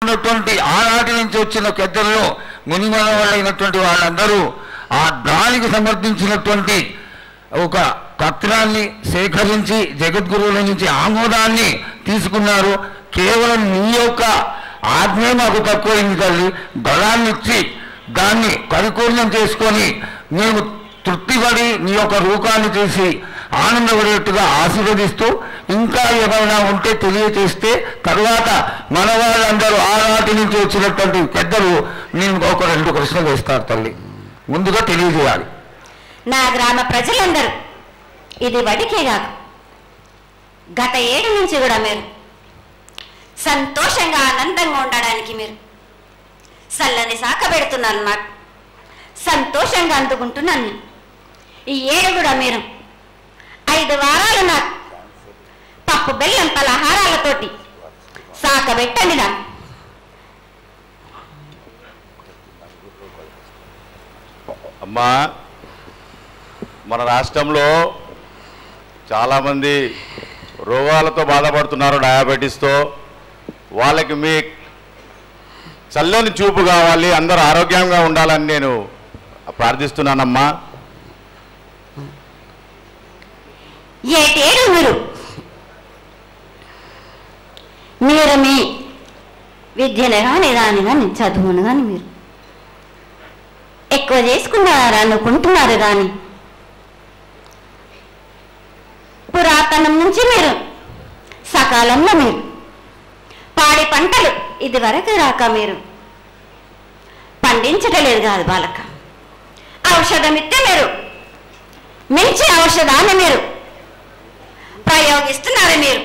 ఉన్నటువంటి ఆనాటి నుంచి వచ్చిన పెద్దల్లో మునిమన వాళ్ళైనటువంటి వాళ్ళందరూ ఆ దానికి సమర్థించినటువంటి ఒక పత్రాన్ని సేకరించి జగద్గురువుల నుంచి ఆమోదాన్ని తీసుకున్నారు. కేవలం నీ యొక్క ఆజ్ఞే మాకు తక్కువైంది తల్లి, బలాన్ని ఇచ్చి దాన్ని పరిపూర్ణం చేసుకొని మేము తృప్తిపడి నీ యొక్క రూపాన్ని చూసి ఆనందపడేట్టుగా ఆశీర్వదిస్తూ ఇంకా ఏమైనా ఉంటే తెలియచేస్తే తర్వాత మన వాళ్ళందరూ ఆనాటి నుంచి వచ్చినటువంటి పెద్దలు నేను ఒక 2 ప్రశ్నలు వేస్తారు తల్లి. ముందుగా తెలియజేయాలి. నా గ్రామ ప్రజలందరూ ఇది వడికే కాదు, గత 7 నుంచి కూడా మీరు సంతోషంగా ఆనందంగా ఉండడానికి మీరు చల్లని శాఖ పెడుతున్నాను, నాకు సంతోషంగా అందుకుంటున్నాను. ఈ 7 కూడా మీరు 5 వారాలు నాకు పప్పు బెల్లం పలహారాలతోటి శాఖ పెట్టండి. నాకు అమ్మా, మన రాష్ట్రంలో చాలామంది రోగాలతో బాధపడుతున్నారు, డయాబెటీస్తో. వాళ్ళకి మీ చల్లని చూపు కావాలి, అందరూ ఆరోగ్యంగా ఉండాలని నేను ప్రార్థిస్తున్నానమ్మా. 7 మీరు మీ విద్యను కానీ దాని కానీ చదువును కానీ మీరు ఎక్కువ చేసుకున్నారు అనుకుంటున్నారు. కానీ పురాతనం నుంచి మీరు సకాలంలో మీరు పాడి పంటలు ఇది వరకు రాక మీరు పండించటలేదు కాదు బాలక. ఔషధం ఇస్తే మీరు మంచి ఔషధాన్ని మీరు ప్రయోగిస్తున్నారు. మీరు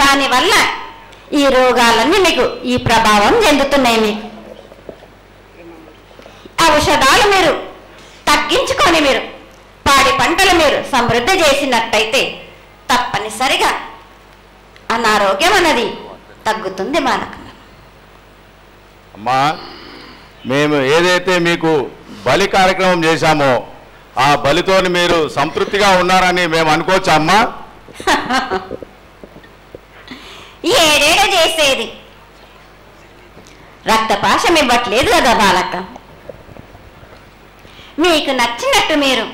దానివల్ల ఈ రోగాలన్నీ మీకు ఈ ప్రభావం చెందుతున్నాయి. మీకు ఔషధాలు మీరు తగ్గించుకొని మీరు పాడి పంటలు మీరు సమృద్ధి చేసినట్టయితే తప్పనిసరిగా అనారోగ్యం అన్నది తగ్గుతుంది బాలక. అమ్మా, మేము ఏదైతే మీకు బలి కార్యక్రమం చేశామో ఆ బలితోని మీరు సంతృప్తిగా ఉన్నారని మేము అనుకోవచ్చా అమ్మా? 7 చేసేది రక్తపాశం ఇవ్వట్లేదు కదా బాలక. మీకు నచ్చినట్టు మీరు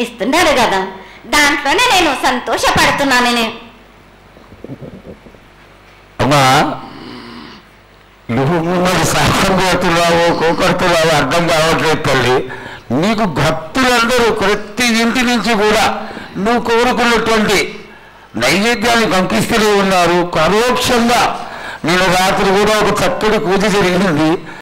ఇస్తున్నారు కదా, దాంట్లోనే నేను సంతోషపడుతున్నాను. నేను అమ్మా, నువ్వు సాహసం చేస్తున్నావు, కోకడుతున్నావు, అర్థం కావట్లేదు తల్లి. నీకు భక్తులందరూ ప్రతి ఇంటి నుంచి కూడా నువ్వు కోరుకున్నటువంటి నైవేద్యాన్ని పంపిస్తూనే ఉన్నారు. పరోక్షంగా నేను రాత్రి కూడా ఒక చక్కటి పూజ జరిగింది.